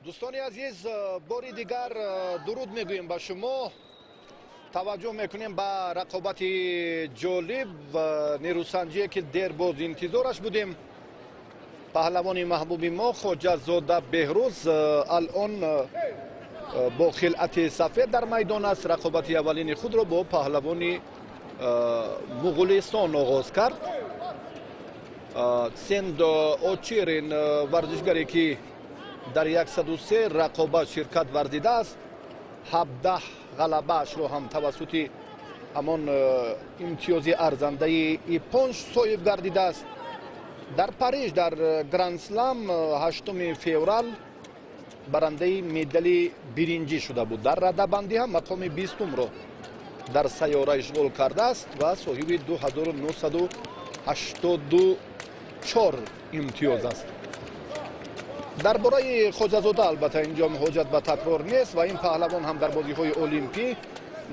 دوستان عزیز، باری دیگر درود میگوییم به شما. توجه میکنیم به رقابت جالب و نیروسنجی که دیر باز انتظارش بودیم. پهلوان محبوب ما خواجه‌زاده بهروز الان با خلعت سفید در میدان است. رقابت اولین خود را با پهلوان مغولستان آغاز کرد. سند اوچیرین ورزشگری که در 103 رقابت شرکت ورزیده است، 17 غلبه‌اش را هم توسط همان امتیاز ارزنده 5 صایب گردیده است. در پاریژ در گرند اسلم 8 فوریه برنده مدال برنجی شده بود. در رده‌بندی هم مقام 20 را در سیاره اشغال کرده است و صاحب 2984 امتیاز است. درباره خواجه‌زاده البته اینجا حاجت به تکرار نیست و این پهلوان هم در بازی‌های المپی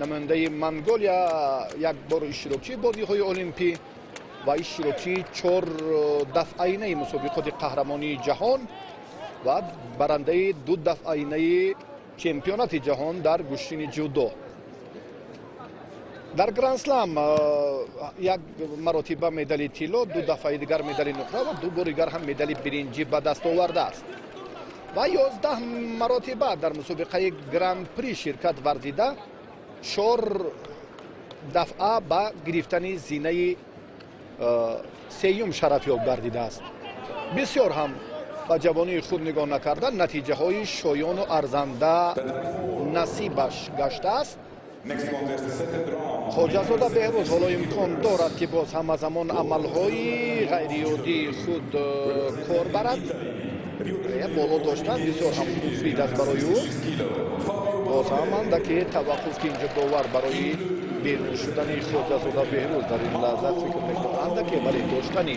نماینده منگولیا یک بار اشتراکی بازی‌های المپی و اشتراکی 4 دفعینه مسابقات قهرمانی جهان و برنده 2 دفعینه چمپیونات جهان در گشتن جودو. در گرند اسلم یک مرتبه مدال طلا، 2 دفعه دیگر مدال نقره و 2 بار دیگر هم مدال برنجی به دست آورده است و 11 مرتبه در مسابقه گراند پری شرکت ورزیده، 4 دفعه به گرفتن زینه سیوم شرفیاب گردیده است. بسیار هم به جوانی خود نگاه نکرده نتیجه های شایان و ارزنده نصیبش گشته است. خواجه‌زاده بهروز حالا امکان دارد که باز هم از همان عملهای غیریادی خود کار برد. بالا داشتن بسیار هم مفید است برای او. باز هم اندکی توقف که اینجا باور برای بیرون شدن خواجه‌زاده بهروز در این لحظه فکر میکنم اندکی برای داشتن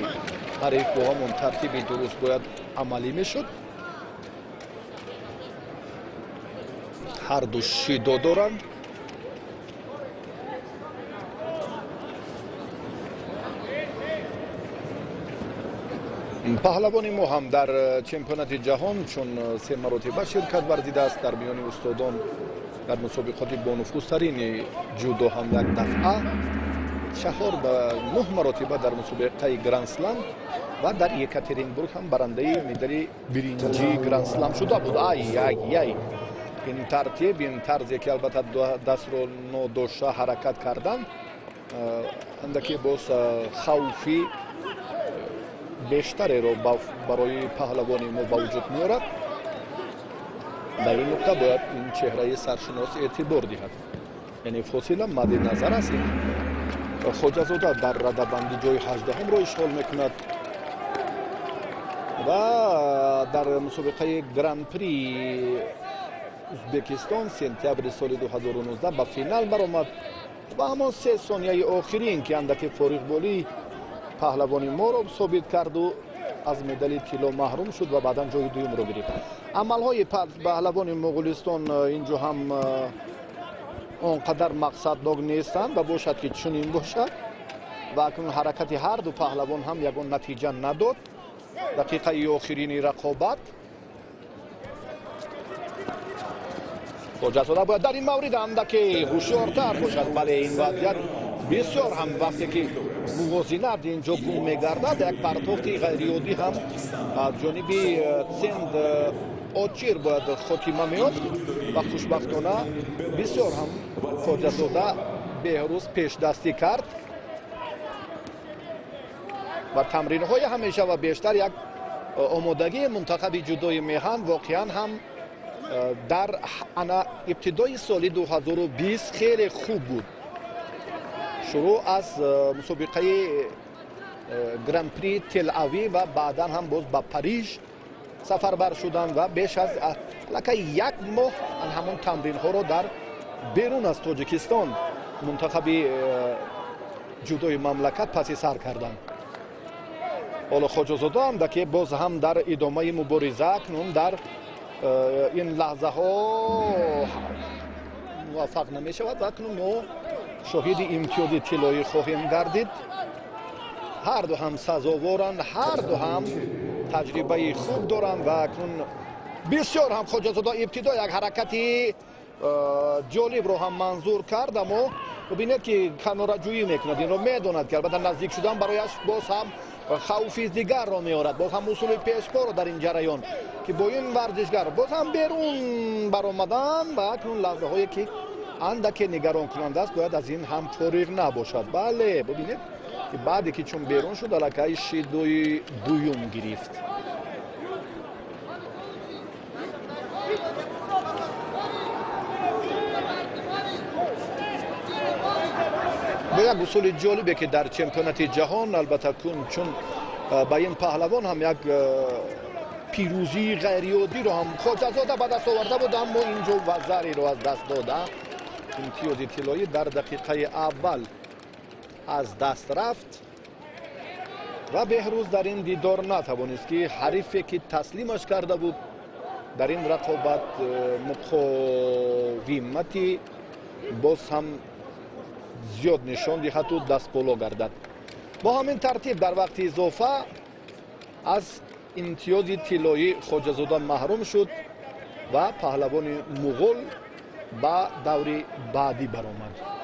حریف با همون ترتیب درست باید عملی میشد. هر دو شیدا دارند. پهلوان ما هم در چمپیونات جهان چون 3 مرتبه شرکت ورزیده است. در میان استادان در مسابقات با نفوذترین جودو هم یک دفعه، 4 و 9 مرتبه در مسابقه گرند اسلم و در یکاترینبورگ هم برنده مدال برنجی گرند اسلم شده بود. این ترتیب، این طرزی که البته دست رو ناداشته حرکت کردن اندکی باز خوفی بیشتری رو برای پهلوانی ما با وجود میارد. در این نقطه باید این چهره سرشناس اعتبار دهد، یعنی فاصله مد نظر است. خواجه‌زاده در رده‌بندی جای 18 را اشغال میکند و در مسابقه گراند پری ازبکستان سپتامبر سال 2019 به فینال برآمد و همان 3 ثانیه آخرین که اندک فارغ بالی پهلوانی ما را ثابت کرد و از مدال طلا محروم شد و بعدا جای دوم را گرفت. عملهای پهلوان مغولستان اینجا هم آنقدر مقصدناک نیستند و باشد که چنین باشد و اکنون حرکت هر دو پهلوان هم یگان نتیجه نداد. دقیقه آخرین رقابت خواجه‌زاده باید در این مورد اندکی هوشیارتر باشد. بله، این وضعیت بسیار هم وقتی که موازنه اینجا گم میگردد، یک پرتافت غیریادی هم از جانب سند اوچیر باید خاتمه میاد و خوشبختانه بسیار هم خواجه‌زاده بهروز پیش دستی کرد و تمرین های همیشه و بیشتر یک آمادگی منتخب جودوی میهن واقعا هم در ابتدای سال 2020 خیلی خوب بود. شروع از مسابقه گراند پری تل اویو و بعدا هم باز به پاریژ سفربر شدند و بیش از یک ماه همون تمرین ها را در بیرون از تاجیکستان منتخب جودوی مملکت پس سر کردند. حالا خواجه‌زاده هم که باز هم در ادامه مبارزه اکنون در این لحظه ها موفق نمی شود و اکنون ما شاهد امتیاز طلایی خواهیم گردید. هر دو هم سزاوارند، هر دو هم تجربه خوب دارند و اکنون بسیار هم خواجه‌زاده ابتدا یک حرکتی جالب رو هم منظور کرد، اما ببینید که کناره‌جویی میکند، این رو میداند که البته نزدیک شدن برایش باز هم خوفی دیگر را میارد، باز هم اصول پیش‌پا رو در این جریان که با این ورزشگر باز هم بیرون برآمدن و اکنون لحظه هایی که اندک نگران کننده است باید از این هم فارغ نباشد. بله ببینید که بعدی که چون بیرون شد الکی شیدوی دویم گرفت. با یک اصول جالبه که در چمپیونات جهان البته چون با این پهلوان هم یک پیروزی غیرعادی رو هم خواجه‌زاده به دست آورده بود، اما اینجا وزری رو از دست داده. امتیاز طلایی در دقیقه اول از دست رفت و بهروز در این دیدار نتوانست که حریفی که تسلیمش کرده بود در این رقابت مقاومتی باز هم زیاد نشان دهد و دست بالا گردد. با همین ترتیب در وقت اضافه از امتیاز طلایی خواجه‌زاده محروم شد و پهلوان مغول به دور بعدی برآمد.